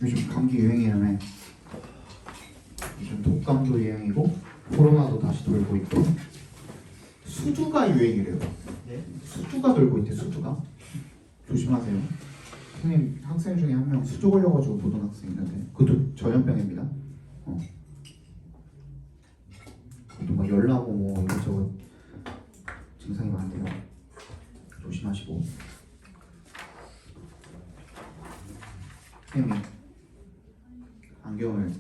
요즘 감기 유행이라며. 요즘 독감도 유행이고 코로나도 다시 돌고 있고 수두가 유행이래요. 네? 수두가 돌고 있대. 수두가. 조심하세요. 선생님 학생 중에 한 명 수두 걸려가지고 보던 학생 있는데 그것도 전염병입니다. 그것도 막 열나고 뭐 이것저것 증상이 많대요. 조심하시고. 선생님 안경을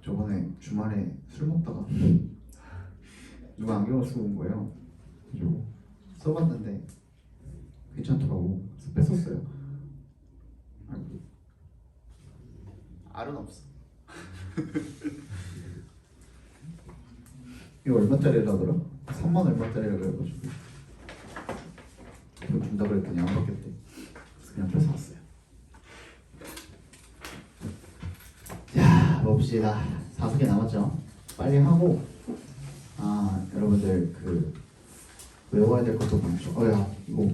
저번에 주말에 술 먹다가 누가 안경을 쓰고 온 거예요. 그래서 써봤는데 괜찮더라고. 그래서 뺐었어요. 아이고. 알은 없어. 이거 얼마짜리라더라? 3만 얼마짜리라 그래가지고 이거 준다 그랬더니 안 받겠대. 그래서 그냥 뺏어왔어요. 자, 봅시다. 5개 남았죠? 빨리 하고 여러분들 그 외워야 될 것도 많죠. 야 이거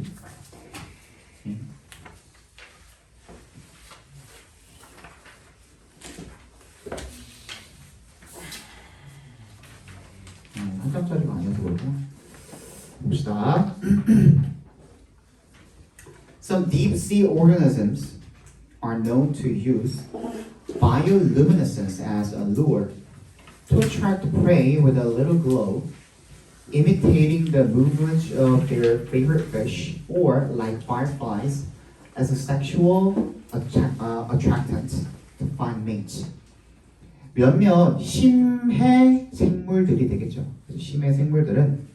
한 장짜리가 아니어서 그렇구나. 봅시다. Some deep sea organisms are known to use bioluminescence as a lure to attract prey with a little glow, imitating the movements of their favorite fish, or like fireflies, as a sexual attractant to find mates. 몇몇 심해 생물들이 되겠죠. 심해 생물들은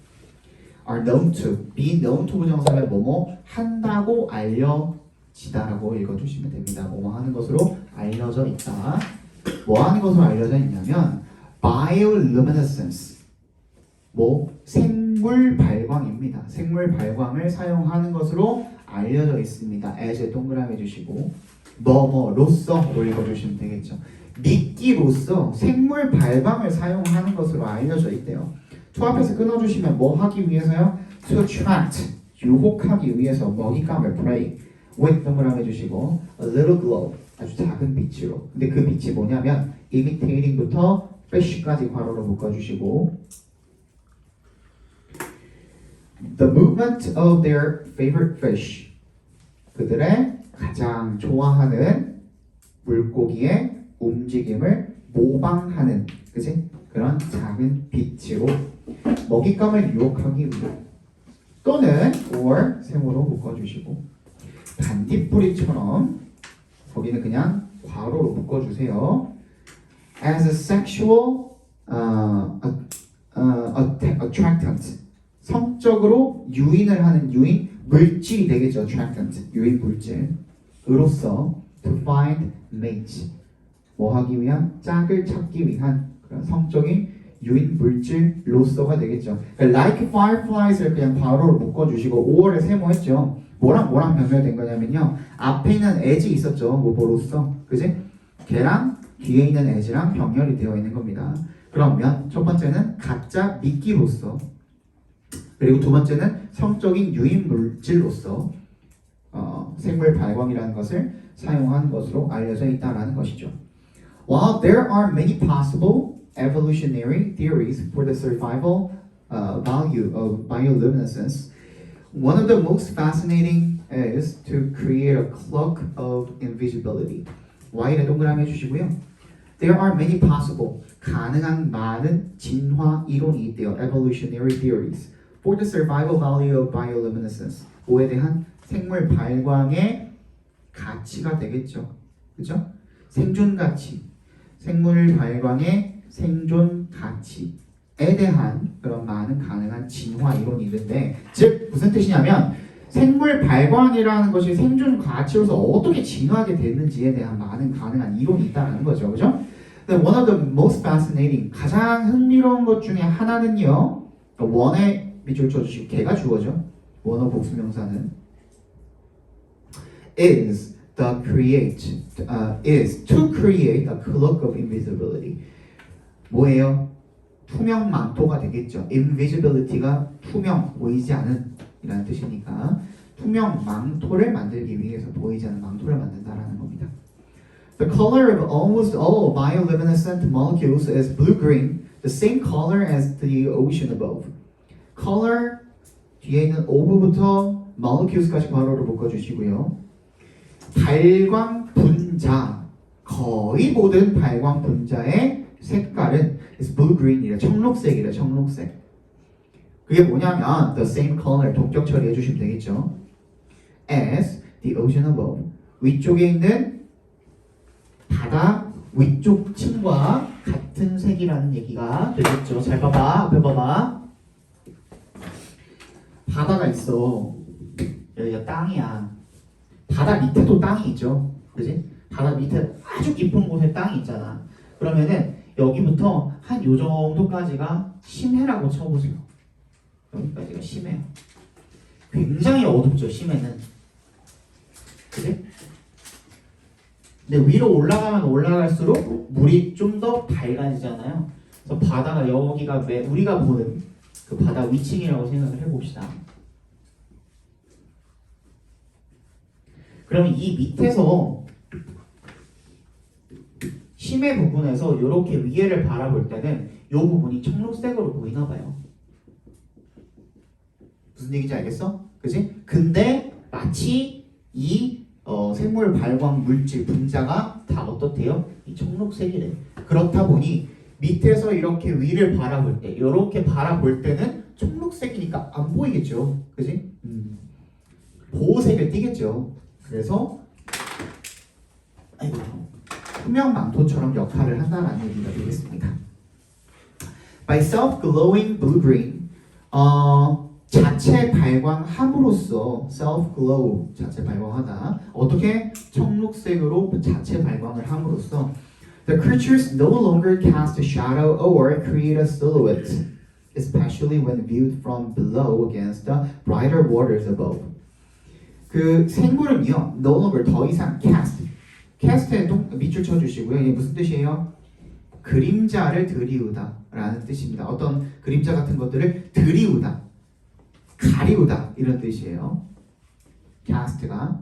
are known to, be known to 부정사가 뭐뭐 한다고 알려지다라고 읽어주시면 됩니다. 뭐뭐 하는 것으로 알려져 있다. 뭐 하는 것으로 알려져 있냐면 bioluminescence, 뭐 생물 발광입니다. 생물 발광을 사용하는 것으로 알려져 있습니다. as 동그라미 해주시고 뭐뭐로서로 읽어주시면 되겠죠. 미끼로서 생물 발광을 사용하는 것으로 알려져 있대요. to 앞에서 끊어주시면 뭐 하기 위해서요? to attract, 유혹하기 위해서 먹잇감을 prey with 동그라미 해주시고 a little glow, 아주 작은 빛으로. 근데 그 빛이 뭐냐면 imitating부터 fish까지 괄호로 묶어주시고 the movement of their favorite fish, 그들의 가장 좋아하는 물고기의 움직임을 모방하는, 그치? 그런 작은 빛으로 먹잇감을 유혹하기 위해 또는 or 세모로 묶어주시고 반딧불이처럼 거기는 그냥 괄호로 묶어주세요. as a sexual attractant, 성적으로 유인을 하는 유인 물질이 되겠죠. attractant, 유인 물질으로서 to find mate, 뭐 하기 위한? 짝을 찾기 위한 그런 성적인 유인 물질로서가 되겠죠. 그러니까 like fireflies를 그냥 괄호로 묶어주시고 5월에 세모했죠. 뭐랑 뭐랑 병렬된 거냐면요. 앞에 있는 as이 있었죠. 뭐로서, 그지? 걔랑 뒤에 있는 as랑 병렬이 되어 있는 겁니다. 그러면 첫 번째는 가짜 미끼로서, 그리고 두 번째는 성적인 유인 물질로서 생물 발광이라는 것을 사용한 것으로 알려져 있다는 것이죠. While there are many possible evolutionary theories for the survival value of bioluminescence, one of the most fascinating is to create a cloak of invisibility. Y를 동그라미 해주시고요. There are many possible, 가능한 많은 진화 이론이 있대요. Evolutionary theories for the survival value of bioluminescence. 뭐에 대한? 생물 발광의 가치가 되겠죠. 그죠? 생존 가치. 생물 발광의 생존 가치에 대한 그런 많은 가능한 진화 이론이 있는데, 즉 무슨 뜻이냐면 생물 발광이라는 것이 생존 가치로서 어떻게 진화하게 됐는지에 대한 많은 가능한 이론이 있다는 거죠. 그죠? One of the most fascinating, 가장 흥미로운 것 중에 하나는요, 원에 밑줄 쳐주시고 개가 주어죠. 원어 복수명사는 is to create a cloak of invisibility. 뭐예요? 투명 망토가 되겠죠. invisibility가 투명, 보이지 않은 이라는 뜻이니까 투명 망토를 만들기 위해서 보이지 않는 망토를 만든다라는 겁니다. The color of almost all bioluminescent molecules is blue-green, the same color as the ocean above. color 뒤에 있는 of부터 molecules까지 괄호로 묶어주시고요. 발광 분자, 거의 모든 발광 분자의 색깔은 is blue-green이래. 청록색이래. 청록색. 그게 뭐냐면 the same color 동격 처리해 주시면 되겠죠. as the ocean above. 위쪽에 있는 바다 위쪽 층과 같은 색이라는 얘기가 되겠죠. 잘 봐봐. 앞에 봐봐. 바다가 있어. 여기가 땅이야. 바다 밑에도 땅이 있죠. 그지? 바다 밑에 아주 깊은 곳에 땅이 있잖아. 그러면은 여기부터 한 요 정도까지가 심해라고 쳐보세요. 여기까지가 심해요. 굉장히 어둡죠. 심해는. 그지? 근데 위로 올라가면 올라갈수록 물이 좀 더 밝아지잖아요. 그래서 바다가 여기가 우리가 보는 그 바다 위층이라고 생각을 해봅시다. 그러면 이 밑에서 심해 부분에서 이렇게 위에를 바라볼 때는 이 부분이 청록색으로 보이나 봐요. 무슨 얘기인지 알겠어? 그지? 근데 마치 이 생물 발광 물질 분자가 다 어떻대요? 이 청록색이래. 그렇다 보니 밑에서 이렇게 위를 바라볼 때, 이렇게 바라볼 때는 청록색이니까 안 보이겠죠, 그지? 보호색을 띠겠죠. 그래서 투명 망토처럼 역할을 한다는 얘기가 되겠습니다. By self-glowing blue-green, 자체 발광함으로써 self-glow, 자체 발광하다. 어떻게? 청록색으로 자체 발광을 함으로써 the creatures no longer cast a shadow or create a silhouette, especially when viewed from below against the brighter waters above. 그 생물은요, no longer 더 이상 cast에 밑줄 쳐주시고요. 이게 무슨 뜻이에요? 그림자를 들이우다 라는 뜻입니다. 어떤 그림자 같은 것들을 들이우다, 가리우다 이런 뜻이에요. cast가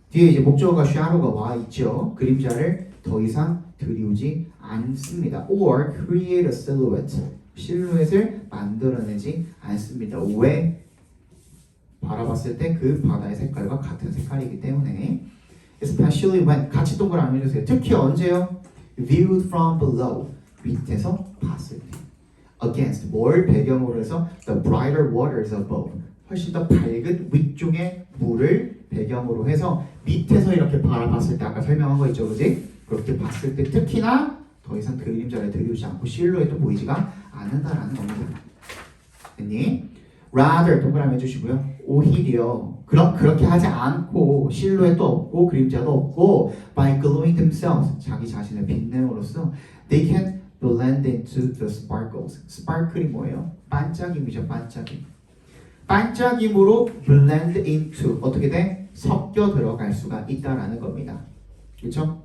뒤에 이제 목적어가 shadow가 와 있죠. 그림자를 더 이상 들이우지 않습니다. or create a silhouette, 실루엣을 만들어내지 않습니다. 왜? 바라봤을 때 그 바다의 색깔과 같은 색깔이기 때문에. especially when, 같이 동그라미 해주세요. 특히 언제요? viewed from below, 밑에서 봤을 때. against, 뭘 배경으로 해서 the brighter waters above, 훨씬 더 밝은 위쪽의 물을 배경으로 해서 밑에서 이렇게 바라봤을 때 아까 설명한 거 있죠, 그지? 그렇게 봤을 때 특히나 더 이상 그림자를 들이우지 않고 실루엣도 보이지가 않는다라는 겁니다. 됐니? rather 동그라미 해주시고요. 오히려 그렇게 하지 않고 실루엣도 없고 그림자도 없고 by glowing themselves, 자기 자신을 빛냄으로써 they can blend into the sparkles. sparkle이 뭐예요? 반짝임이죠. 반짝임. 반짝임으로 blend into, 어떻게 돼? 섞여 들어갈 수가 있다라는 겁니다. 그렇죠?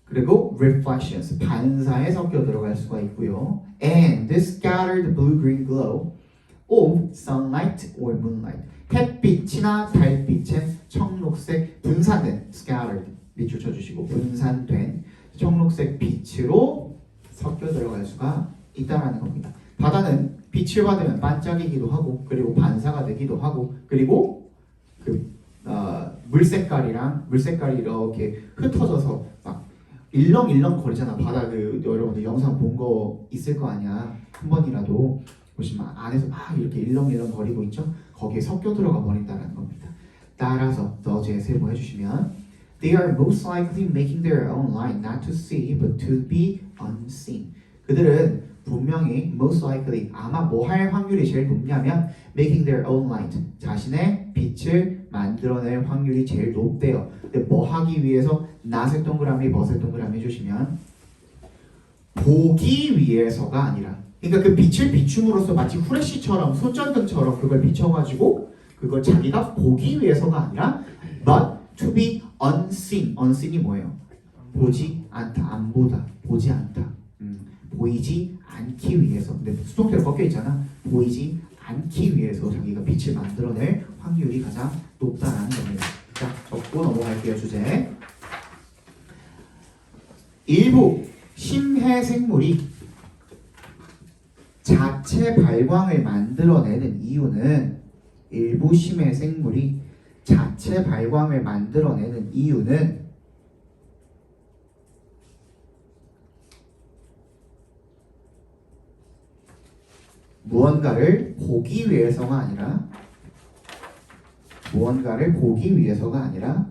그리고 reflections, 반사에 섞여 들어갈 수가 있고요. And this scattered blue-green glow of sunlight or moonlight, 햇빛이나 달빛의 청록색 분산된 scattered, 밑줄 쳐주시고 분산된 청록색 빛으로 섞여 들어갈 수가 있다라는 겁니다. 바다는 빛을 받으면 반짝이기도 하고 그리고 반사가 되기도 하고 그리고 물색깔이 이렇게 흩어져서 막 일렁일렁 거리잖아. 바다 여러분들 영상 본 거 있을 거 아니야. 한 번이라도 보시면 안에서 막 이렇게 일렁일렁 거리고 있죠. 거기에 섞여 들어가 버린다는 겁니다. 따라서 더 제세모 해주시면 they are most likely making their own light not to see but to be unseen. 그들은 분명히 most likely, 아마 뭐 할 확률이 제일 높냐면 making their own light, 자신의 빛을 만들어낼 확률이 제일 높대요. 근데 뭐 하기 위해서 나색 동그라미 버섯 동그라미 해주시면 보기 위해서가 아니라, 그러니까 그 빛을 비춤으로써 마치 후레쉬처럼 손전등처럼 그걸 비춰가지고 그걸 자기가 보기 위해서가 아니라 but to be unseen. unseen이 뭐예요? 보지 않다, 안 보다, 보지 않다, 보이지 않기 위해서. 근데 수동태로 꺾여 있잖아. 보이지 않기 위해서 자기가 빛을 만들어낼 확률이 가장 높다라는 겁니다. 자, 적고 넘어갈게요. 주제 일부 심해 생물이 자체 발광을 만들어내는 이유는 일부 심해 생물이 자체 발광을 만들어내는 이유는 무언가를 보기 위해서가 아니라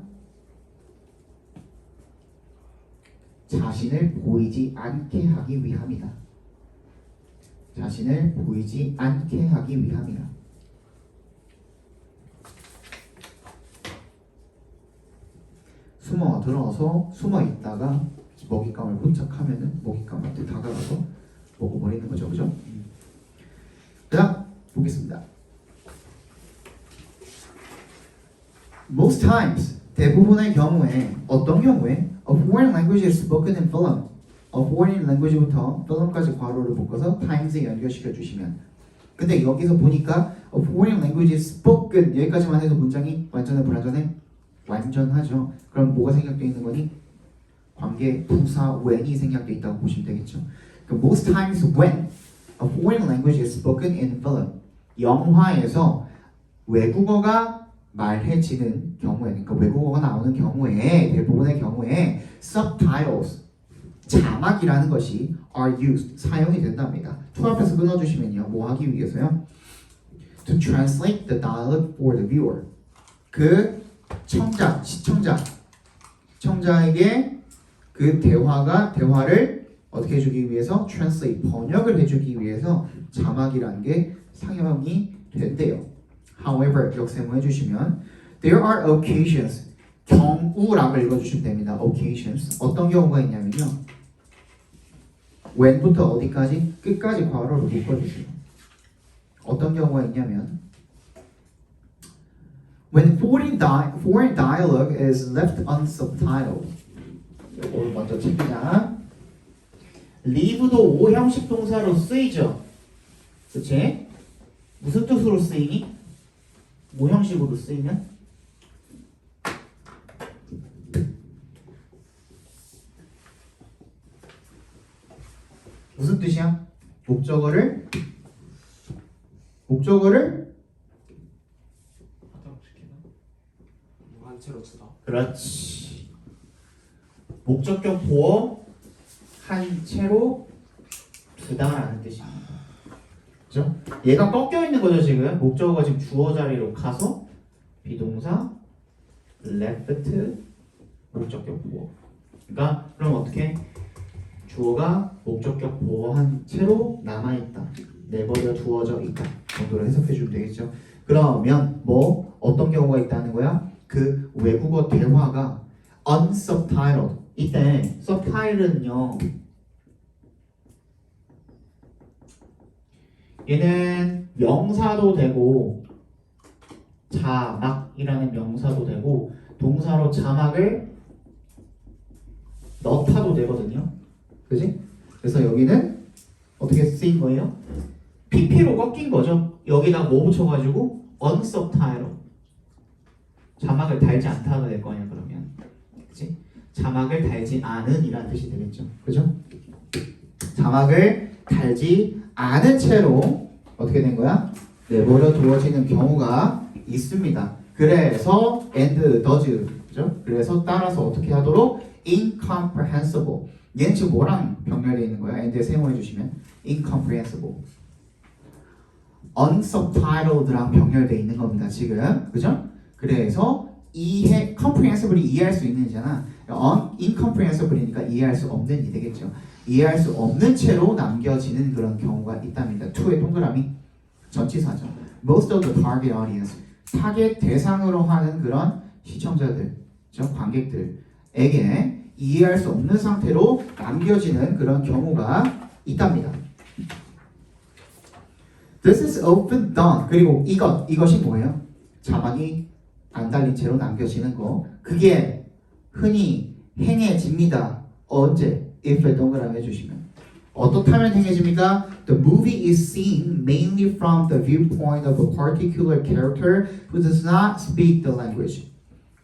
자신을 보이지 않게 하기 위함이다. 자신을 보이지 않게 하기 위함이다. 들어서 숨어 있다가 먹잇감을 포착하면은 먹잇감한테 다가가서 먹어버리는 거죠, 그죠? 자, 보겠습니다. Most times, 대부분의 경우에 어떤 경우에 a foreign language is spoken in Philem. a foreign language부터 Philem까지 괄호를 묶어서 times에 연결시켜 주시면. 근데 여기서 보니까 a foreign language is spoken 여기까지만 해도 문장이 완전해 불완전해? 완전하죠. 그럼 뭐가 생략되어 있는 거니? 관계 부사 when이 생략되어 있다고 보시면 되겠죠. Most times when a foreign language is spoken in Philem. 영화에서 외국어가 말해지는 경우에, 그러니까 외국어가 나오는 경우에 대부분의 경우에 subtitles 자막이라는 것이 are used 사용이 된답니다. to 앞에서 끊어주시면요, 뭐 하기 위해서요? To translate the dialogue for the viewer. 그 시청자에게 그 대화를 어떻게 해주기 위해서 translate 번역을 해주기 위해서 자막이라는 게 사용이 된대요. However, 역세모 해주시면 there are occasions 경우라고 읽어주시면 됩니다. occasions 어떤 경우가 있냐면요. when부터 어디까지? 끝까지 괄호를 묶어주세요. 어떤 경우가 있냐면 when foreign dialogue is left unsubtitled. 이걸 먼저 챙기자. leave도 5형식 동사로 쓰이죠. 그치? 무슨 뜻으로 쓰이니? 5형식으로 쓰이면? 무슨 뜻이야? 목적어를 무한체로 두다. 그렇지. 목적격 보어 한 채로 두다라는 뜻입니다. 그죠? 얘가 꺾여 있는 거죠 지금. 목적어가 지금 주어 자리로 가서 비동사 left 목적격 보어. 그러니까 그럼 어떻게? 주어가 목적격 보어한 채로 남아있다. 내버려 두어져 있다. 정도로 해석해 주면 되겠죠. 그러면 뭐 어떤 경우가 있다는 거야? 그 외국어 대화가 unsubtitled. 이때 subtitle은요. 얘는 명사도 되고 자막이라는 명사도 되고 동사로 자막을 넣다도 되거든요. 그지? 그래서 여기는 어떻게 쓰인 거예요? PP로 꺾인 거죠. 여기다 뭐 붙여가지고 unsubtitled 자막을 달지 않다가 될 거냐 그러면. 그지? 자막을 달지 않은 이란 뜻이 되겠죠. 그죠? 자막을 달지 않은 채로 어떻게 된 거야? 내버려 두어지는 경우가 있습니다. 그래서 and does 그죠? 그래서 따라서 어떻게 하도록? incomprehensible. 얘는 지금 뭐랑 병렬되어 있는 거야? and에 세모해 주시면 incomprehensible. unsubtitled랑 병렬되어 있는 겁니다. 지금 그죠? 그래서 comprehensibly 이해할 수 있는이잖아. incomprehensible이니까 이해할 수 없는 이 되겠죠. 이해할 수 없는 채로 남겨지는 그런 경우가 있답니다. to의 동그라미 전치사죠. Most of the target audience 타겟 대상으로 하는 그런 시청자들, 관객들에게 이해할 수 없는 상태로 남겨지는 그런 경우가 있답니다. This is often done. 그리고 이것이 뭐예요? 자막이 안 달린 채로 남겨지는 거. 그게 흔히 행해집니다. 언제? if에 동그라미 해주시면. 어떻다면 행해집니까? The movie is seen mainly from the viewpoint of a particular character who does not speak the language.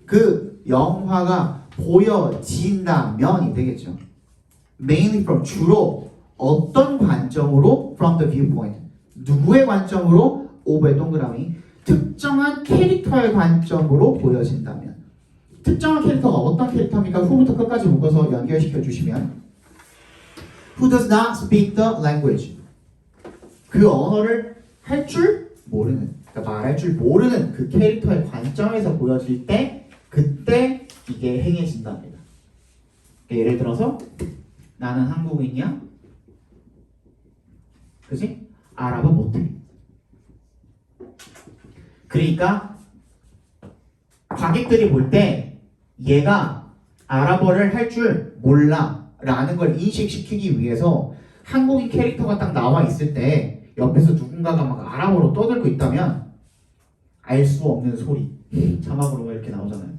그 영화가 보여진다면이 되겠죠. mainly from 주로 어떤 관점으로 from the viewpoint 누구의 관점으로 오버의 동그라미 특정한 캐릭터의 관점으로 보여진다면 특정한 캐릭터가 어떤 캐릭터입니까? 후부터 끝까지 묶어서 연결시켜 주시면 Who does not speak the language 그 언어를 할 줄 모르는 그러니까 말할 줄 모르는 그 캐릭터의 관점에서 보여질 때 그때 이게 행해진답니다. 그러니까 예를 들어서 나는 한국인이야 그지? 아랍어 못해 그러니까 관객들이 볼 때 얘가 아랍어를 할 줄 몰라 라는 걸 인식시키기 위해서 한국인 캐릭터가 딱 나와 있을 때 옆에서 누군가가 막 아랍어로 떠들고 있다면 알 수 없는 소리 자막으로 이렇게 나오잖아요.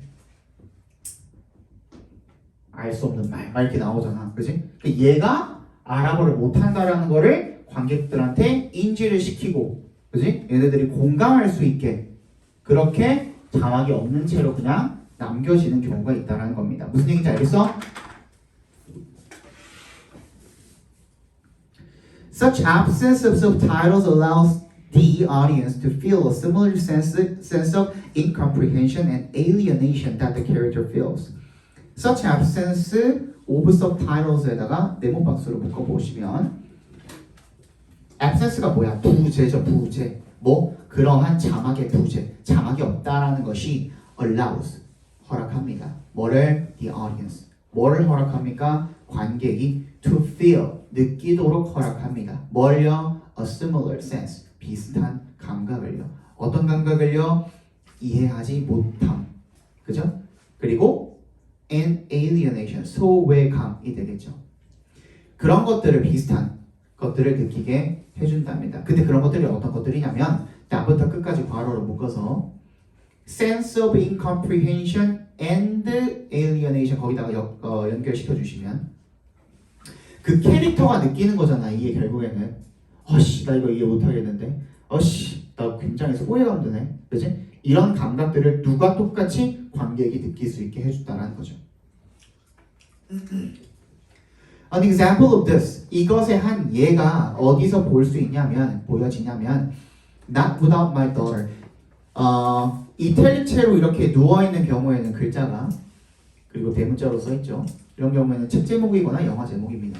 알 수 없는 말 이렇게 나오잖아 그지? 그러니까 얘가 아랍어를 못한다라는 거를 관객들한테 인지를 시키고 그지? 얘네들이 공감할 수 있게 그렇게 자막이 없는 채로 그냥 남겨지는 경우가 있다는 겁니다. 무슨 얘기인지 알겠어? Such absence of subtitles allows the audience to feel a similar sense of incomprehension and alienation that the character feels. Such absence of subtitles에다가 네모 박수를 묶어보시면 absence가 뭐야? 부재죠, 부재. 뭐? 그러한 자막의 부재, 자막이 없다라는 것이 allows, 허락합니다. 뭐를? The audience. 뭐를 허락합니까? 관객이 to feel, 느끼도록 허락합니다. 뭘요? A similar sense, 비슷한 감각을요. 어떤 감각을요? 이해하지 못함. 그죠? 그리고 and alienation, 소외감이 되겠죠. 그런 것들을 비슷한 것들을 느끼게 해준답니다. 근데 그런 것들이 어떤 것들이냐면 나부터 끝까지 괄호로 묶어서 sense of incomprehension and alienation 거기다가 연결시켜 주시면 그 캐릭터가 느끼는 거잖아. 이게 결국에는 어씨 나 이거 이해 못하겠는데 어씨 나 굉장히 소외감 드네 그치? 이런 감각들을 누가 똑같이 관객이 느낄 수 있게 해준다는 거죠. An example of this 이것의 한 예가 어디서 볼 수 있냐면 보여지냐면 Not without my daughter 이탈리체로 이렇게 누워있는 경우에는 글자가 그리고 대문자로 써있죠. 이런 경우에는 책 제목이거나 영화 제목입니다.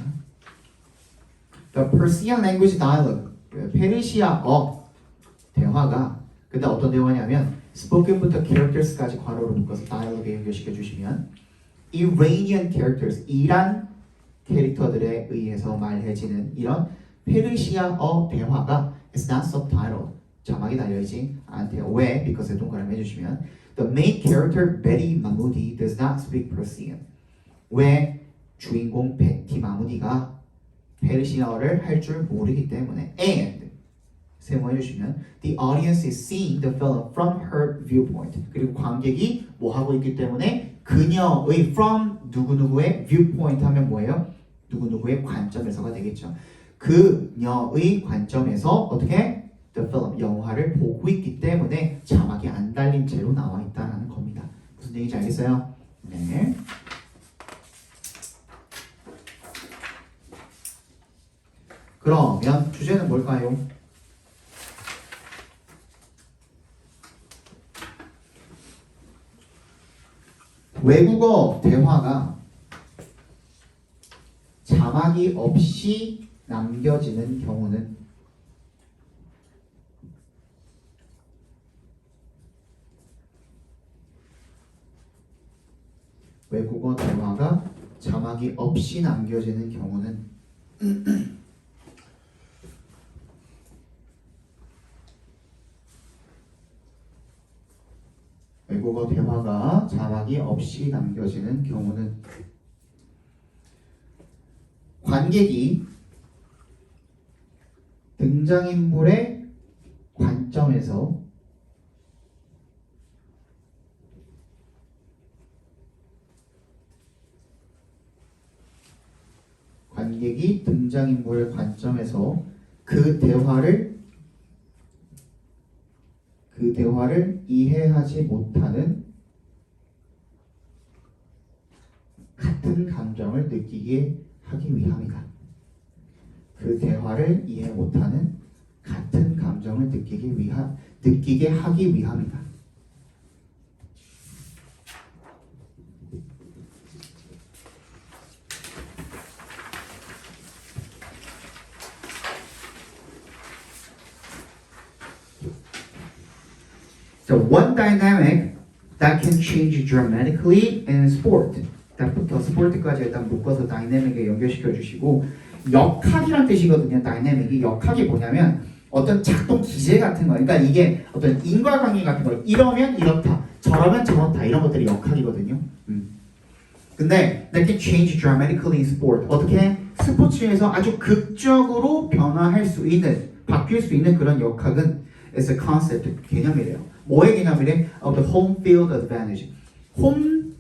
The Persian language dialogue 페르시아어 대화가 근데 어떤 대화냐면 spoken부터 characters까지 괄호로 묶어서 dialogue에 연결시켜 주시면 Iranian characters 이란 캐릭터들에 의해서 말해지는 이런 페르시아어 대화가 is not subtitled 자막이 달려있지 않대요. 왜? Because 동그라미 해주시면 The main character Betty Mahmoudi does not speak Persian. 왜? 주인공 베티 마무디가 페르시아어를 할 줄 모르기 때문에 And 세모해주시면 The audience is seeing the film from her viewpoint. 그리고 관객이 뭐 하고 있기 때문에 그녀의 from 누구누구의 viewpoint 하면 뭐예요? 누구누구의 관점에서가 되겠죠. 그녀의 관점에서 어떻게? The film, 영화를 보고 있기 때문에 자막이 안 달린 채로 나와 있다는 겁니다. 무슨 얘기인지 알겠어요? 네. 그러면 주제는 뭘까요? 외국어 대화가 자막이 없이 남겨지는 경우는 외국어 대화가 자막이 없이 남겨지는 경우는 외국어 대화가 자막이 없이 남겨지는 경우는 관객이 등장인물의 관점에서 그 대화를 이해하지 못하는 같은 감정을 느끼게 하기 위함이다. 그 대화를 이해 못하는 같은 감정을 느끼게 하기 위함이다. So one dynamic that can change dramatically in sport. 딱부터 스포츠까지 일단 묶어서 다이내믹에 연결시켜 주시고 역학이란 뜻이거든요. 다이내믹이 역학이 뭐냐면 어떤 작동 기제 같은 거. 그러니까 이게 어떤 인과관계 같은 거. 이러면 이렇다, 저러면 저렇다 이런 것들이 역학이거든요. 근데 that can change dramatically in sport. 어떻게 스포츠에서 아주 극적으로 변화할 수 있는, 바뀔 수 있는 그런 역학은 is a concept, 개념이래요. 뭐의 개념이래? Of the home field advantage. 홈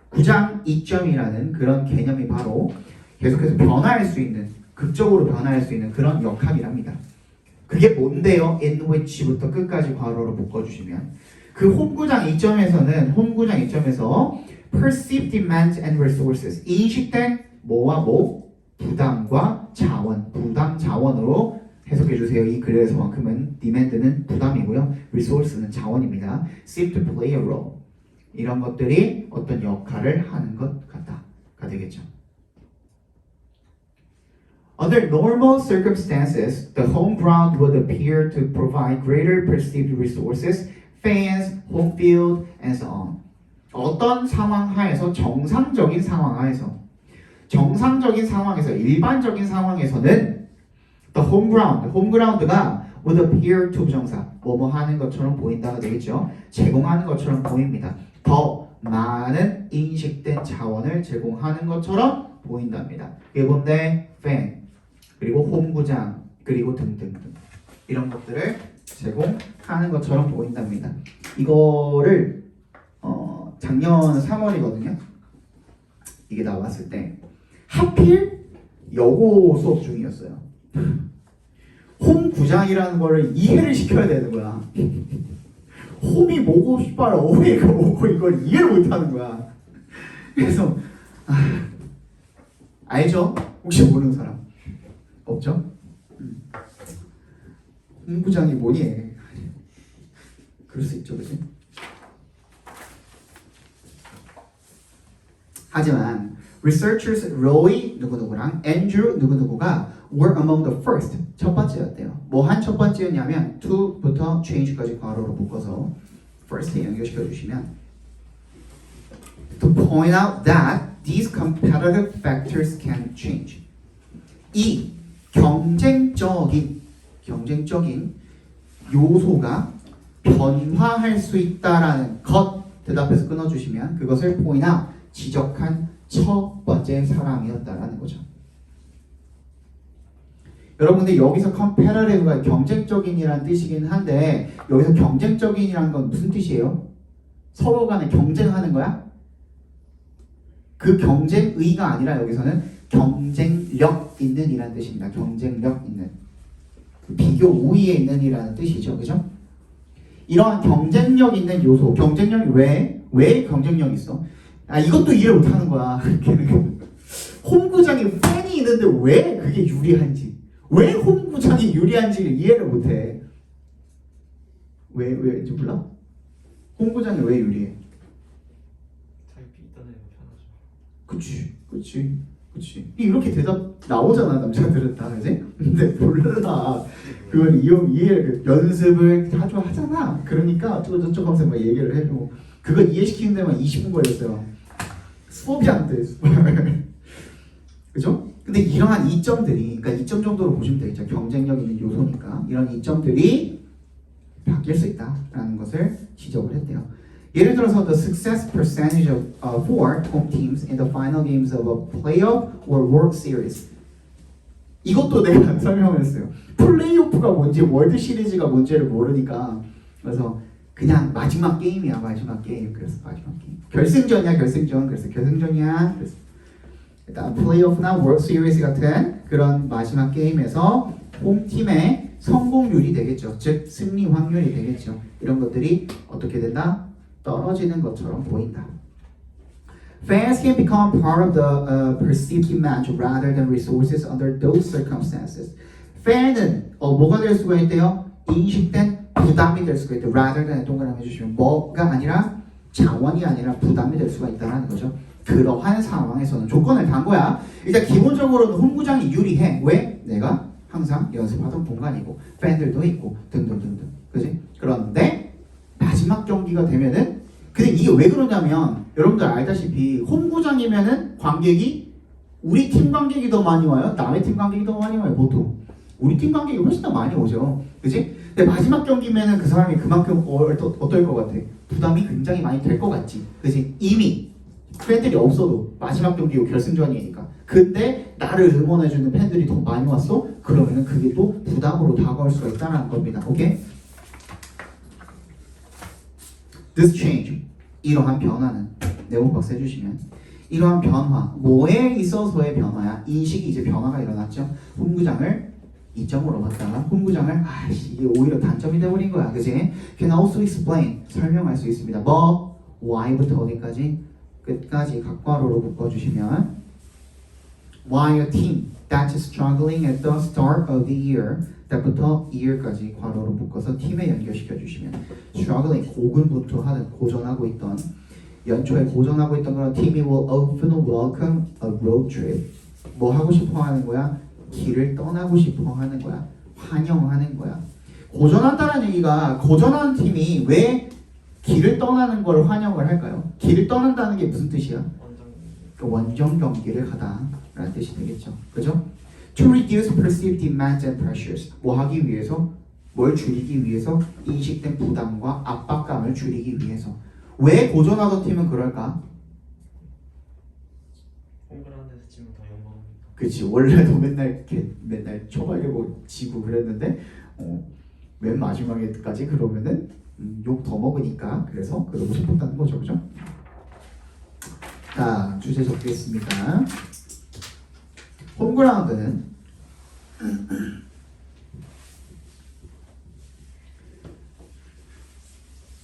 구장 이점이라는 그런 개념이 바로 계속해서 변화할 수 있는, 극적으로 변화할 수 있는 그런 역학이랍니다. 그게 뭔데요? in which부터 끝까지 괄호로 묶어주시면 그 홈구장 이점에서 perceived demands and resources, 인식된 뭐와 뭐? 부담과 자원, 부담 자원으로 해석해주세요. 이 글에서만큼은 demand는 부담이고요, resource는 자원입니다. seem to play a role. 이런 것들이 어떤 역할을 하는 것 같다가 되겠죠. Under normal circumstances, the home ground would appear to provide greater perceived resources, fans, home field, and so on. 어떤 상황 하에서, 정상적인 상황 하에서, 일반적인 상황에서는 the home ground가 would appear to 부정사, 뭐뭐 하는 것처럼 보인다가 되겠죠. 제공하는 것처럼 보입니다. 더 많은 인식된 자원을 제공하는 것처럼 보인답니다. 이게 뭔데? 팬, 그리고 홈구장, 그리고 등등등 이런 것들을 제공하는 것처럼 보인답니다. 이거를 작년 3월이거든요. 이게 나왔을 때 하필 여고 수업 중이었어요. 홈구장이라는 거를 이해를 시켜야 되는 거야. 홈이 뭐고 씨발 어웨이가 뭐고 이걸 이해를 못하는 거야. 그래서 알죠? 혹시 모르는 사람 없죠? 홈구장이 뭐니? 그럴 수 있죠, 그치? 하지만 researchers Roy 누구누구랑 Andrew 누구누구가 were among the first, 첫 번째였대요. 뭐 한 첫 번째였냐면 to부터 change까지 괄호로 묶어서 first에 연결시켜 주시면 to point out that these competitive factors can change. 이 경쟁적인 요소가 변화할 수 있다라는 것, 대답해서 끊어주시면 그것을 point out, 지적한 첫 번째 사람이었다라는 거죠. 여러분들 여기서 competitive가 경쟁적인이라는 뜻이긴 한데 여기서 경쟁적인이라는 건 무슨 뜻이에요? 서로 간에 경쟁하는 거야? 그 경쟁의가 아니라 여기서는 경쟁력 있는 이라는 뜻입니다. 경쟁력 있는, 비교 우위에 있는 이라는 뜻이죠. 그죠? 이러한 경쟁력 있는 요소, 경쟁력이 왜 경쟁력이 있어? 이것도 이해 못하는 거야. 홈구장에 팬이 있는데 왜 그게 유리한지, 왜 홈구장이 유리한지를 이해를 못해. 왜인지 몰라? 홈구장이 왜 유리해? 타입이 있다는 편하죠. 그치. 이렇게 대답 나오잖아, 남자들은 다, 그지? 근데 몰라. 그걸 이해를, 연습을 자주 하잖아. 그러니까 어쩌고 하면서 막 얘기를 해줘. 그걸 이해시키는 데만 20분 걸렸어요. 수업이 안 돼. 그죠? 근데 이러한 이점들이, 그러니까 이점 정도로 보시면 되겠죠. 경쟁력 있는 요소니까 이런 이점들이 바뀔 수 있다라는 것을 지적을 했대요. 예를 들어서 the success percentage for home teams in the final games of a playoff or World Series. 이것도 내가 설명을 했어요. 플레이오프가 뭔지 월드 시리즈가 뭔지를 모르니까, 그래서 그냥 마지막 게임이야, 마지막 게임. 그래서 마지막 게임. 결승전이야, 결승전. 그래서 결승전이야. 그래서 일단 플레이오프나 월드 시리즈 같은 그런 마지막 게임에서 홈팀의 성공률이 되겠죠. 즉 승리 확률이 되겠죠. 이런 것들이 어떻게 된다? 떨어지는 것처럼 보인다. Fans can become part of the perceived image rather than resources under those circumstances. 팬은 뭐가 될 수가 있대요? 인식된 부담이 될 수가 있대요. rather than 동그라미 해주시면 뭐가 아니라 자원이 아니라 부담이 될 수가 있다는 거죠. 그러한 상황에서는 조건을 단 거야. 일단 기본적으로는 홈구장이 유리해. 왜? 내가 항상 연습하던 공간이고 팬들도 있고 등등등등. 그지? 그런데 마지막 경기가 되면은 근데 이게 왜 그러냐면 여러분들 알다시피 홈구장이면은 관객이 우리 팀 관객이 더 많이 와요? 남의 팀 관객이 더 많이 와요? 보통 우리 팀 관객이 훨씬 더 많이 오죠. 그지? 근데 마지막 경기면은 그 사람이 그만큼 어떨 것 같아? 부담이 굉장히 많이 될 것 같지. 그지? 이미 팬들이 없어도 마지막 경기고 결승전이니까. 근데 나를 응원해주는 팬들이 더 많이 왔어? 그러면은 그게 또 부담으로 다가올 수가 있다는 겁니다. 오케이? This change, 이러한 변화는 네모 박스 해주시면 이러한 변화, 뭐에 있어서의 변화야? 인식이 이제 변화가 일어났죠. 홈구장을 2점으로 봤다가 홈구장을 이게 오히려 단점이 돼버린 거야. 그치? Can also explain, 설명할 수 있습니다. 뭐? Why부터 어디까지? 끝까지 각괄호로 묶어주시면 Why a team that's struggling at the start of the year 때부터 year까지 괄호로 묶어서 팀에 연결시켜 주시면 struggling 고군부투 하는 고전하고 있던 연초에 고전하고 있던 그런 팀이 will often welcome a road trip 뭐 하고 싶어 하는 거야? 길을 떠나고 싶어 하는 거야. 환영하는 거야. 고전한다는 얘기가 고전하는 팀이 왜 길을 떠나는 걸 환영을 할까요? 길을 떠난다는 게 무슨 뜻이야? 그 원정 경기를 가다라는 뜻이 되겠죠. 그죠? To reduce perceived demands and pressures. 뭐 하기 위해서? 뭘 줄이기 위해서? 인식된 부담과 압박감을 줄이기 위해서. 왜 고전하던 팀은 그럴까? 홈그라운드에서 치면 더 영광입니다. 그치. 원래도 맨날 초반이고 지고 그랬는데 맨 마지막에까지 그러면은 욕 더 먹으니까 그래서 그러고 싶었다는 거죠. 그죠? 자, 주제 적겠습니다. 홈그라운드는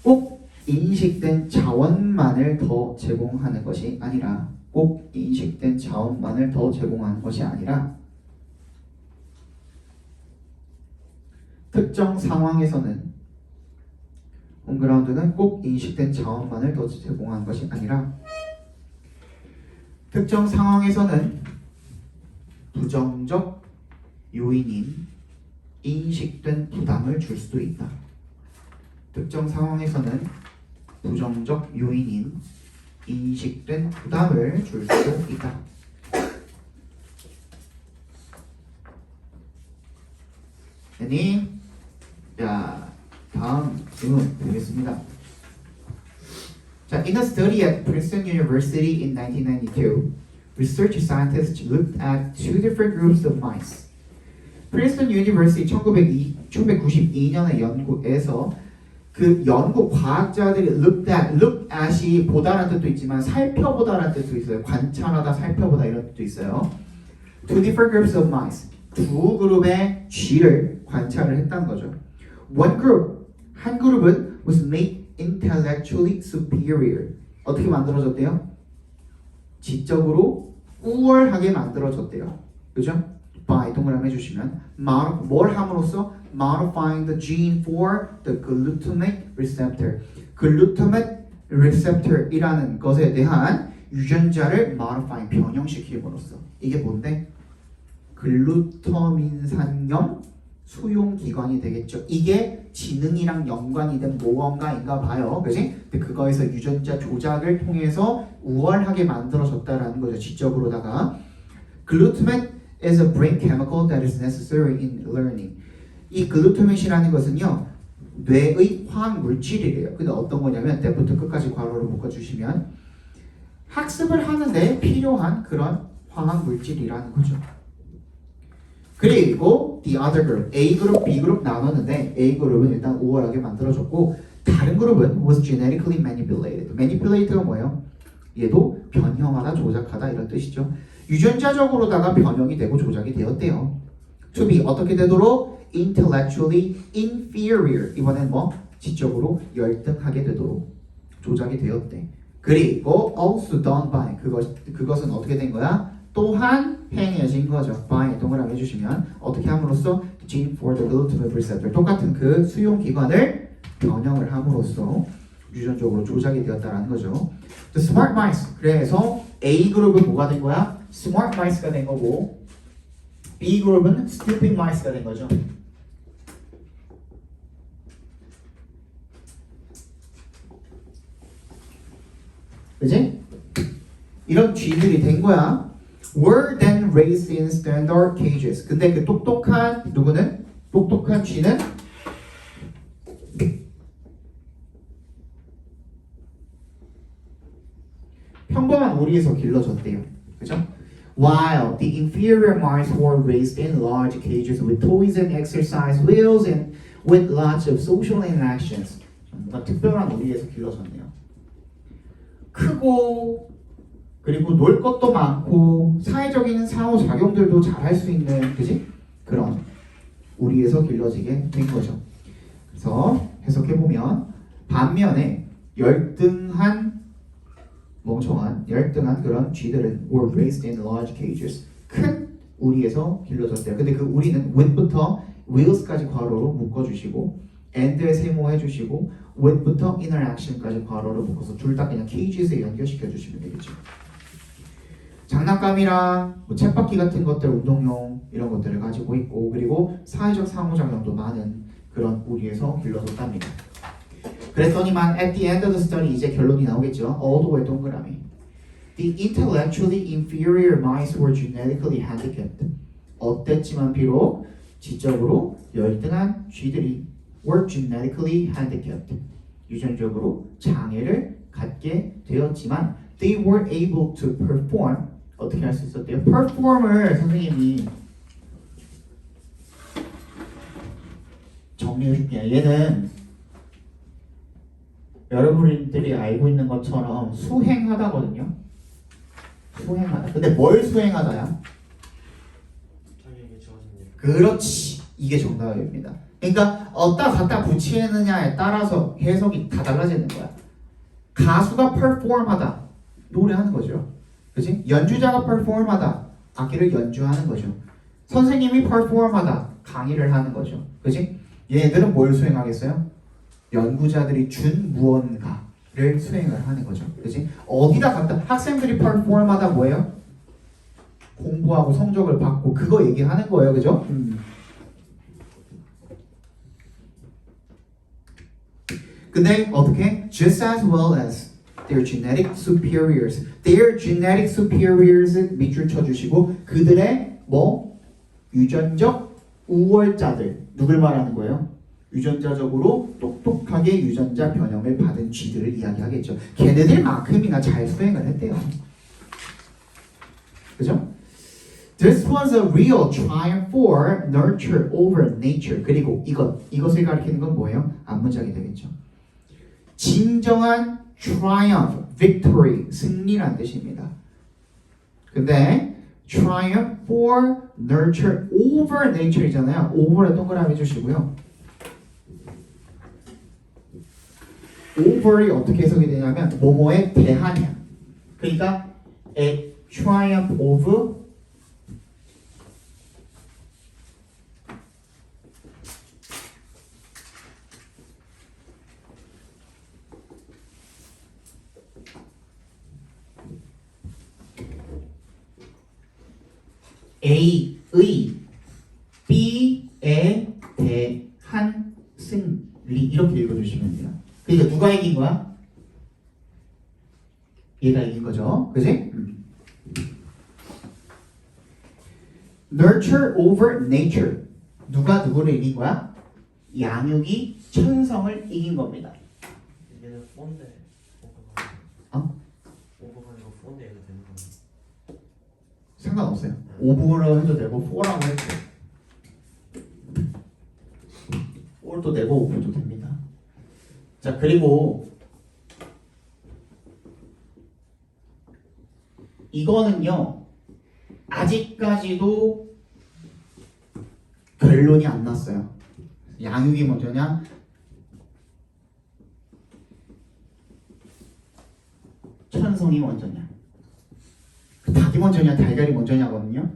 꼭 인식된 자원만을 더 제공하는 것이 아니라 꼭 인식된 자원만을 더 제공하는 것이 아니라 특정 상황에서는 홈그라운드는 꼭 인식된 자원만을 더 제공하는 것이 아니라 특정 상황에서는 부정적 요인인 인식된 부담을 줄 수도 있다. 특정 상황에서는 부정적 요인인 인식된 부담을 줄 수도 있다. 아니, 자, 다음 질문 드리겠습니다. 자, in a study at Princeton University in 1992, research scientists looked at two different groups of mice. 프린스턴 유니버시티 1992년의 연구에서 그 연구 과학자들이 look at이 보다라는 뜻도 있지만 살펴보다라는 뜻도 있어요. 관찰하다, 살펴보다 이런 뜻도 있어요. Two different groups of mice. 두 그룹의 쥐를 관찰을 했다는 거죠. One group, 한 그룹은 was made intellectually superior. 어떻게 만들어졌대요? 지적으로 우월하게 만들어졌대요. 그죠? by 동그라미 해주시면 뭘 함으로써 modifying the gene for the glutamate receptor. glutamate receptor이라는 것에 대한 유전자를 modifying 변형시킴으로써 이게 뭔데? 글루터민산염 수용기관이 되겠죠. 이게 지능이랑 연관이 된 무언가인가 봐요. 그지? 근데 그거에서 유전자 조작을 통해서 우월하게 만들어졌다라는 거죠. 지적으로다가 glutamate is a brain chemical that is necessary in learning. 이 글루타민이라는 것은요 뇌의 화학 물질이래요. 근데 어떤 거냐면 때부터 끝까지 괄호로 묶어주시면 학습을 하는데 필요한 그런 화학 물질이라는 거죠. 그리고 the other group, A 그룹, B 그룹 나눴는데 A 그룹은 일단 우월하게 만들어졌고 다른 그룹은 was genetically manipulated. manipulate가 뭐예요? 얘도 변형하다, 조작하다 이런 뜻이죠. 유전자적으로다가 변형이 되고 조작이 되었대요. To be 어떻게 되도록? intellectually inferior. 이번엔 뭐? 지적으로 열등하게 되도록 조작이 되었대. 그리고 also done by 그것은 어떻게 된 거야? 또한 행해진 거죠. by 동그라미 해주시면 어떻게 함으로써 gene for the glutamate receptor 똑같은 그 수용 기관을 변형을 함으로써 유전적으로 조작이 되었다라는 거죠. The smart mice 그래서 A 그룹은 뭐가 된 거야? smart mice가 된 거고 B 그룹은 stupid mice가 된 거죠. 그지? 이런 쥐들이 된 거야. Were then raised in standard cages. 근데 그 똑똑한 누구는? 똑똑한 쥐는 평범한 오리에서 길러졌대요. 그죠? While the inferior mice were raised in large cages with toys and exercise wheels and with lots of social interactions. 뭔가 특별한 오리에서 길러졌네요. 크고 그리고 놀 것도 많고 사회적인 상호작용들도 잘 할 수 있는 그지? 그런 우리에서 길러지게 된 거죠. 그래서 해석해보면 반면에 열등한 그런 쥐들은 were raised in large cages 큰 우리에서 길러졌대요. 근데 그 우리는 with부터 wheels까지 괄호로 묶어주시고 and에 세모해주시고 with부터 interaction까지 괄호로 묶어서 둘 다 그냥 cages에 연결시켜 주시면 되겠죠. 장난감이랑 뭐 쳇바퀴 같은 것들 운동용 이런 것들을 가지고 있고 그리고 사회적 상호작용도 많은 그런 우리에서 길러졌답니다. 그랬더니만 at the end of the study 이제 결론이 나오겠죠. all the way 동그라미. The intellectually inferior mice were genetically handicapped. 어땠지만 비록 지적으로 열등한 쥐들이 were genetically handicapped. 유전적으로 장애를 갖게 되었지만 they were able to perform. 어떻게 할 수 있었대요? perform을 선생님이 정리해 줄게요. 얘는 여러분들이 알고 있는 것처럼 수행하다거든요. 수행하다. 근데 뭘 수행하다야? 자기에게 주어진 일. 그렇지. 이게 정답입니다. 그러니까 어디다 갖다 붙이느냐에 따라서 해석이 다 달라지는 거야. 가수가 perform하다. 노래하는 거죠. 그치? 연주자가 perform하다. 악기를 연주하는 거죠. 선생님이 perform하다. 강의를 하는 거죠. 그치? 얘네들은 뭘 수행하겠어요? 연구자들이 준 무언가를 수행을 하는 거죠. 그치? 어디다 갖다 학생들이 perform하다 뭐예요? 공부하고 성적을 받고 그거 얘기하는 거예요. 그죠? 근데 어떻게? Just as well as their genetic superiors. Their genetic superiors 밑줄 쳐주시고 그들의 뭐 유전적 우월자들 누굴 말하는 거예요? 유전자적으로 똑똑하게 유전자 변형을 받은 쥐들을 이야기하겠죠. 걔네들만큼이나 잘 수행을 했대요. 그죠? This was a real triumph for nurture over nature. 그리고 이것을 가리키는 건 뭐예요? 앞문장이 되겠죠. 진정한 triumph, victory, 승리란 뜻입니다. 근데 triumph for nurture over nature이잖아요. over에 동그라미 해주시고요. over이 어떻게 해석이 되냐면 뭐뭐에 대하냐. 그러니까 a triumph of A의 B에 대한 승리 이렇게 읽어주시면 돼요. 그러니까 누가 이긴 거야? 얘가 이긴 거죠. 그지? Nurture over nature. 누가 누구를 이긴 거야? 양육이 천성을 이긴 겁니다. 얘는 폰데 오버가. 어? 오버가 아니고 폰데 얘가 되는 거야. 상관없어요. 5분으로 해도 되고 4라고 해도 돼요. 4도 되고 5분도 됩니다. 자, 그리고 이거는요 아직까지도 결론이 안 났어요. 양육이 먼저냐 천성이 먼저냐? 닭이 먼저냐 달걀이 먼저냐거든요.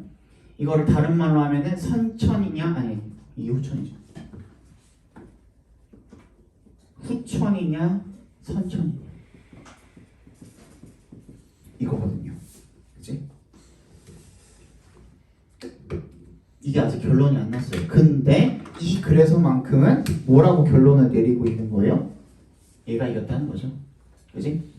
이거를 다른 말로 하면은 선천이냐 아니 이게 후천이죠. 후천이냐 선천이냐 이거거든요. 그치? 이게 아직 결론이 안 났어요. 근데 이 그래서만큼은 뭐라고 결론을 내리고 있는 거예요? 얘가 이겼다는 거죠. 그치?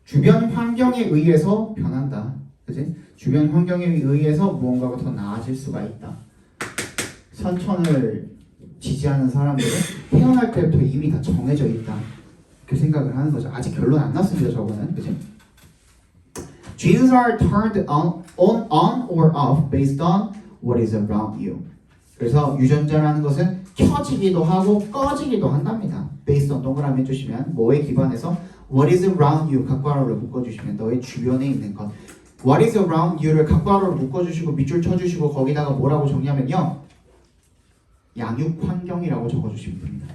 주변 환경에 의해서 변한다. 그치? 주변 환경에 의해서 무언가가 더 나아질 수가 있다. 선천을 지지하는 사람들은 태어날 때부터 이미 다 정해져 있다. 그 생각을 하는 거죠. 아직 결론 안 났습니다. 저거는. 그치? Genes are turned on or off based on what is around you. 그래서 유전자라는 것은 켜지기도 하고 꺼지기도 한답니다. based on 동그라미 해주시면 뭐에 기반해서 what is around you 각괄호를 묶어주시면 너의 주변에 있는 것. what is around you를 각괄호를 묶어주시고 밑줄 쳐주시고 거기다가 뭐라고 정리하면요. 양육 환경이라고 적어주시면 됩니다.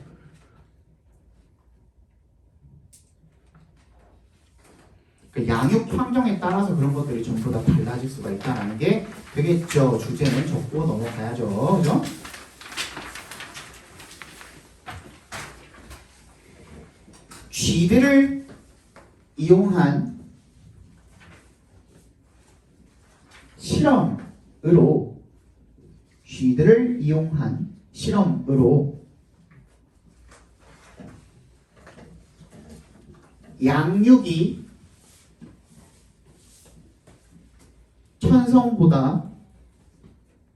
그 양육 환경에 따라서 그런 것들이 전부 다 달라질 수가 있다는 게 되겠죠. 주제는 적고 넘어가야죠. 그죠? 쥐들을 이용한 실험으로 양육이 천성보다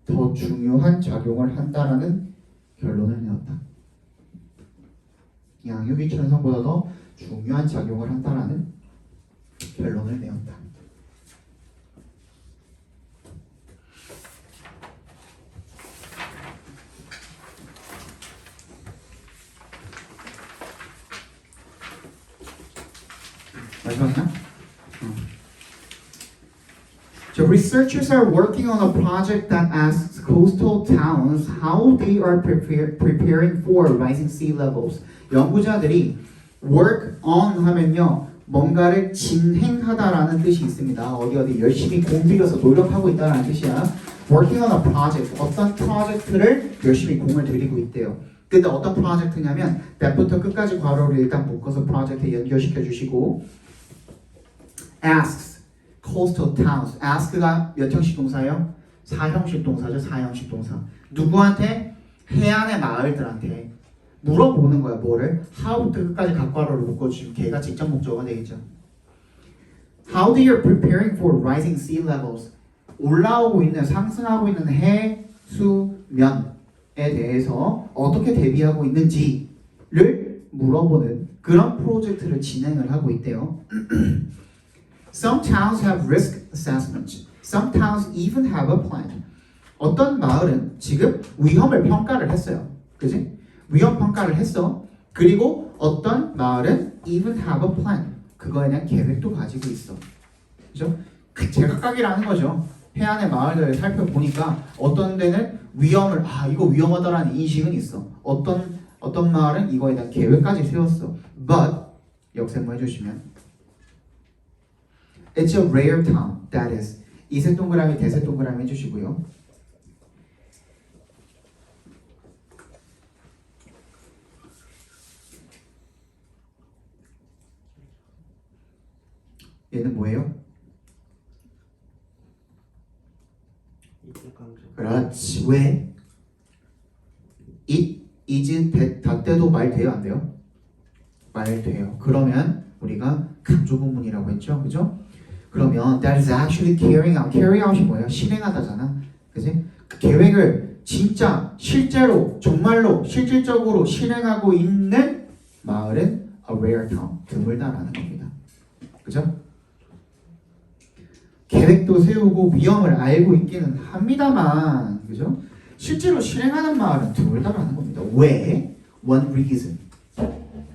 더 중요한 작용을 한다라는 결론을 내었다. 양육이 천성보다 더 중요한 작용을 한다라는 결론을 내었다. 마지막이나? So researchers are working on a project that asks coastal towns how they are preparing for rising sea levels. 연구자들이 work on 하면요. 뭔가를 진행하다라는 뜻이 있습니다. 어디 열심히 공들여서 노력하고 있다는 뜻이야. Working on a project. 어떤 프로젝트를 열심히 공을 들이고 있대요. 근데 어떤 프로젝트냐면 that부터 끝까지 괄호를 일단 묶어서 프로젝트에 연결시켜 주시고 asks coastal towns. ask가 몇 형식 동사예요? 4형식 동사죠. 4형식 동사. 누구한테? 해안의 마을들한테 물어보는 거야. 뭐를? how부터 끝까지 각괄호를 묶어주시면 걔가 직접 목적어가 되겠죠. How they are preparing for rising sea levels. 올라오고 있는, 상승하고 있는 해수면에 대해서 어떻게 대비하고 있는지를 물어보는 그런 프로젝트를 진행을 하고 있대요. Some towns have risk assessments. Some towns even have a plan. 어떤 마을은 지금 위험을 평가를 했어요. 그지? 위험 평가를 했어. 그리고 어떤 마을은 even have a plan. 그거에 대한 계획도 가지고 있어. 그죠? 제각각이라는 거죠. 해안의 마을들을 살펴보니까 어떤 데는 위험을 이거 위험하다라는 인식은 있어. 어떤 마을은 이거에 대한 계획까지 세웠어. But 역세모 해주시면 It's a rare town. That is. 이색 동그라미 대색 동그라미 해주시고요. 얘는 뭐예요? 그렇지. 왜? It is that 때도 말 돼요? 안 돼요? 말 돼요. 그러면 우리가 강조 부문이라고 했죠. 그죠? 그러면 that is actually carrying out. carry out이 뭐예요? 실행하다잖아. 그지? 그 계획을 진짜 실제로 정말로 실질적으로 실행하고 있는 마을은 a rare town. 드물다라는 겁니다. 그죠? 계획도 세우고 위험을 알고 있기는 합니다만, 그죠? 실제로 실행하는 마을은 드물다라는 겁니다. 왜? One reason.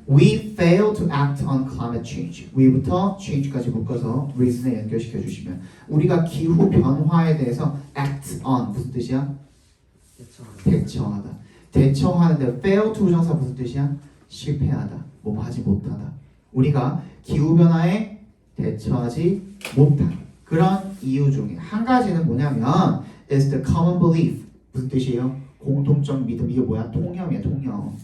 We fail to act on climate change. we부터 change까지 묶어서 reason에 연결시켜 주시면 우리가 기후 변화에 대해서 act on 무슨 뜻이야? 대처하다. 대처하는데 fail to 부정사 무슨 뜻이야? 실패하다. 뭐 하지 못하다. 우리가 기후변화에 대처하지 못한 그런 이유 중에 한 가지는 뭐냐면 is the common belief. 무슨 뜻이에요? 공통적 믿음. 이게 뭐야? 통념이야, 통념.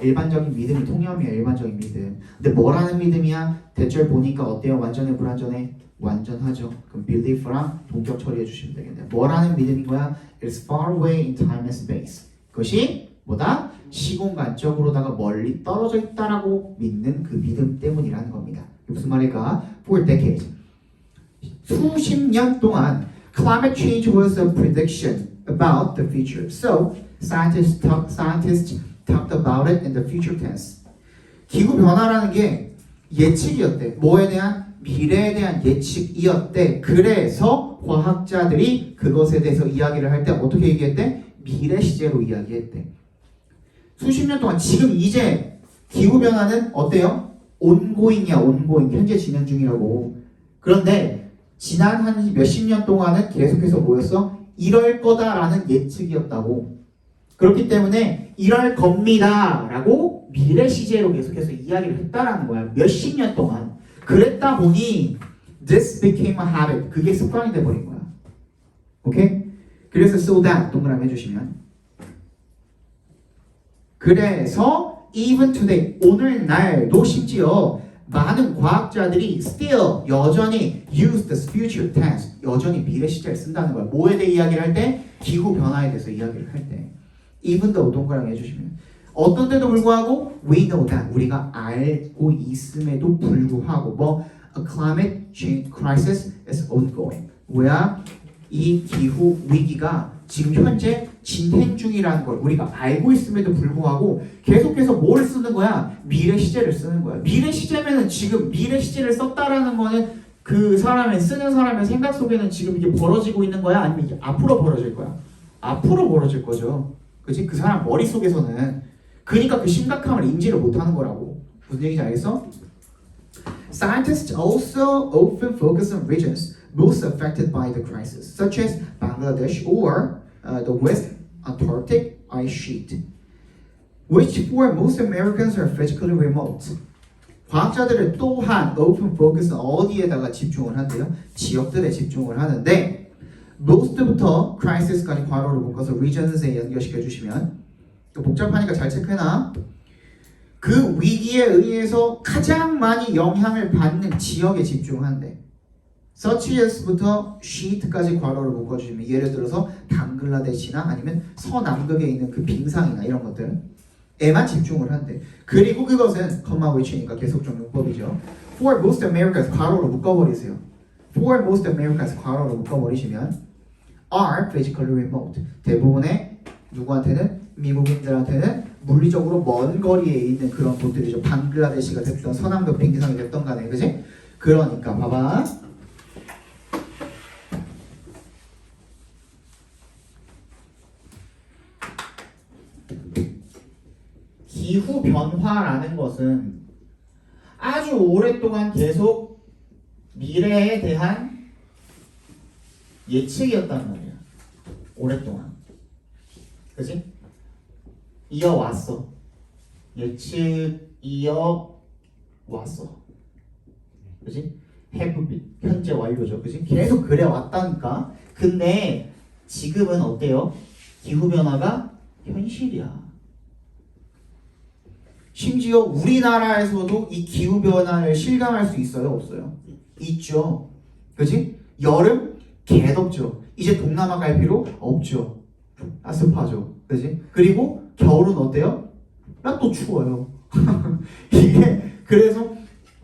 일반적인 믿음이 통념이야, 일반적인 믿음. 근데 뭐라는 믿음이야? 대절 보니까 어때요? 완전해, 불완전해? 완전하죠. 그럼 belief랑 동격 처리해 주시면 되겠네요. 뭐라는 믿음인 거야? It's far away in time and space. 그것이 뭐다? 시공간적으로다가 멀리 떨어져 있다라고 믿는 그 믿음 때문이라는 겁니다. 이게 무슨 말일까? For decades. 수십 년 동안 climate change was a prediction about the future. So scientists talked about it in the future tense. 기후 변화라는 게 예측이었대. 뭐에 대한? 미래에 대한 예측이었대. 그래서 과학자들이 그것에 대해서 이야기를 할 때 어떻게 얘기했대? 미래 시제로 이야기했대. 수십 년 동안 지금 이제 기후 변화는 어때요? 온고잉이야, 온고잉. 현재 진행 중이라고. 그런데 지난 한 몇십 년 동안은 계속해서 뭐였어? 이럴 거다라는 예측이었다고. 그렇기 때문에 이럴 겁니다 라고 미래 시제로 계속해서 이야기를 했다라는 거야. 몇십 년 동안. 그랬다 보니 this became a habit. 그게 습관이 돼버린 거야. 오케이? 그래서 so that 동그라미 해주시면 그래서 even today 오늘날도 심지어 많은 과학자들이 still 여전히 use the future tense 여전히 미래 시제를 쓴다는 거야. 뭐에 대해 이야기를 할 때? 기후 변화에 대해서 이야기를 할 때. even though 동그라미 해주시면 어떤 때도 불구하고 we know that 우리가 알고 있음에도 불구하고 뭐 a climate change crisis is ongoing. 뭐야? 이 기후 위기가 지금 현재 진행 중이라는 걸 우리가 알고 있음에도 불구하고 계속해서 뭘 쓰는 거야? 미래 시제를 쓰는 거야. 미래 시제면은 지금 미래 시제를 썼다라는 거는 그 사람의 쓰는 사람의 생각 속에는 지금 이게 벌어지고 있는 거야? 아니면 이게 앞으로 벌어질 거야? 앞으로 벌어질 거죠. 그치? 그 사람 머릿속에서는 그러니까 그 심각함을 인지를 못하는 거라고. 무슨 얘기인지 알겠어? Scientists also often focus on regions most affected by the crisis, such as Bangladesh or the West Antarctic ice sheet, which for most Americans are physically remote. 과학자들은 또한 often focus on 어디에다가 집중을 한대요? 지역들에 집중을 하는데 most부터 crisis까지 괄호를 묶어서 regions에 연결시켜 주시면 복잡하니까 잘 체크해놔. 그 위기에 의해서 가장 많이 영향을 받는 지역에 집중한대. such as부터 sheet까지 괄호를 묶어주시면 예를 들어서 방글라데시나 아니면 서남극에 있는 그 빙상이나 이런 것들에만 집중을 한대. 그리고 그것은 컴마 위치니까 계속적 용법이죠. For most Americans 괄호로 묶어버리세요. For most Americans 괄호로 묶어버리시면 are physically remote. 대부분의 누구한테는 미국인들한테는 물리적으로 먼 거리에 있는 그런 곳들이죠. 방글라데시가 됐던 서남극 빙상이 됐던 간에 그지? 그러니까 봐봐. 기후 변화라는 것은 아주 오랫동안 계속 미래에 대한 예측이었단 말이야. 오랫동안. 그치? 이어왔어. 예측 이어왔어. 그치? have been. 현재 완료죠. 그치? 계속 그래왔다니까. 근데 지금은 어때요? 기후변화가 현실이야. 심지어 우리나라에서도 이 기후변화를 실감할 수 있어요? 없어요? 있죠. 그치? 여름 개덥죠. 이제 동남아 갈 필요 없죠. 습하죠. 그치? 그리고 겨울은 어때요? 나 또 추워요. 이게 그래서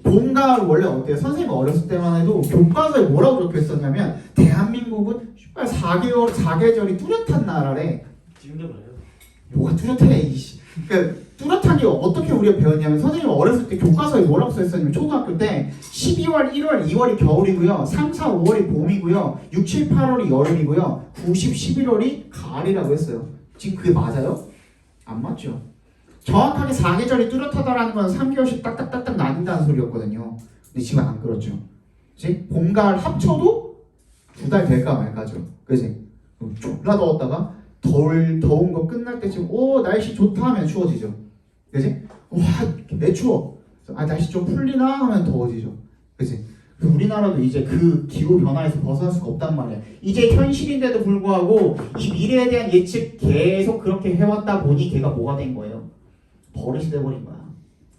봄, 가을 원래 어때요? 선생님 어렸을 때만 해도 교과서에 뭐라고 적혀있었냐면 대한민국은 4계절이 뚜렷한 나라래. 지금도 그래요. 뭐가 뚜렷해 이씨. 그러니까 뚜렷하게 어떻게 우리가 배웠냐면 선생님 어렸을 때 교과서에 뭐라고 써있었냐면 초등학교 때 12월, 1월, 2월이 겨울이고요 3, 4, 5월이 봄이고요 6, 7, 8월이 여름이고요 9, 10, 11월이 가을이라고 했어요. 지금 그게 맞아요? 안 맞죠. 정확하게 4계절이 뚜렷하다라는 건 3개월씩 딱딱딱딱 나뉜다는 소리였거든요. 근데 지금 안 그렇죠. 그치? 봄, 가을 합쳐도 2달 될까 말까죠. 그치? 졸라 더웠다가 더운 거 끝날 때쯤 오 날씨 좋다 하면 추워지죠. 그지? 와, 개 추워. 날씨 좀 풀리나 하면 더워지죠. 그지? 우리나라도 이제 그 기후 변화에서 벗어날 수가 없단 말이야. 이제 현실인데도 불구하고 이 미래에 대한 예측 계속 그렇게 해왔다 보니 걔가 뭐가 된 거예요? 버릇이 돼버린 거야.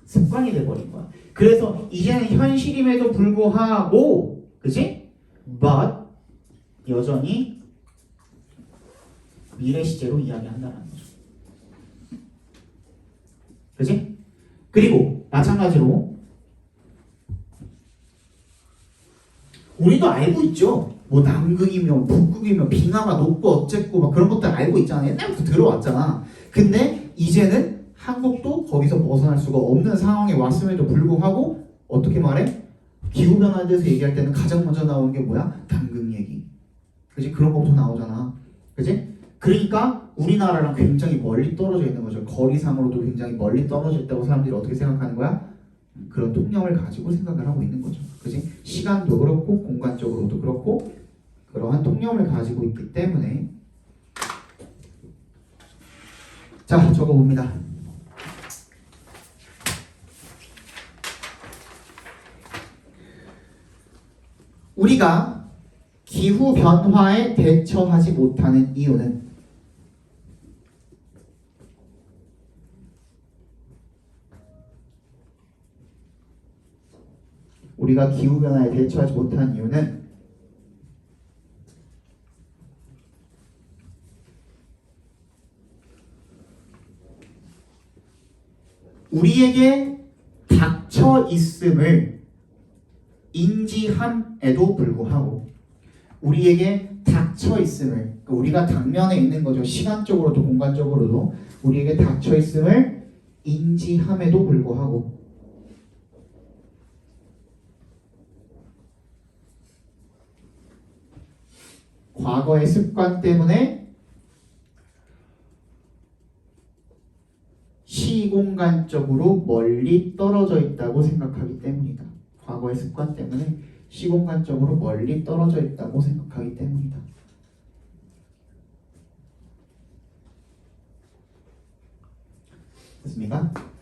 습관이 돼버린 거야. 그래서 이제는 현실임에도 불구하고, 그지? But 여전히 미래 시제로 이야기한다는 거죠. 그지? 그리고 마찬가지로 우리도 알고 있죠. 뭐 남극이면 북극이면 빙하가 높고 어쨌고 막 그런 것들 알고 있잖아. 옛날부터 들어왔잖아. 근데 이제는 한국도 거기서 벗어날 수가 없는 상황에 왔음에도 불구하고 어떻게 말해? 기후변화에 대해서 얘기할 때는 가장 먼저 나오는 게 뭐야? 남극 얘기. 그지? 그런 거부터 나오잖아. 그지? 그러니까 우리나라랑 굉장히 멀리 떨어져 있는 거죠. 거리상으로도 굉장히 멀리 떨어져 있다고 사람들이 어떻게 생각하는 거야? 그런 통념을 가지고 생각을 하고 있는 거죠. 그지? 시간도 그렇고 공간적으로도 그렇고 그러한 통념을 가지고 있기 때문에 자, 적어봅니다. 우리가 기후 변화에 대처하지 못하는 이유는 우리가 기후변화에 대처하지 못한 이유는 우리에게 닥쳐 있음을 인지함에도 불구하고 우리에게 닥쳐 있음을 그러니까 우리가 당면에 있는 거죠. 시간적으로도 공간적으로도 우리에게 닥쳐 있음을 인지함에도 불구하고 과거의 습관 때문에 시공간적으로 멀리 떨어져 있다고 생각하기 때문이다. 과거의 습관 때문에 시공간적으로 멀리 떨어져 있다고 생각하기 때문이다. 됐습니까?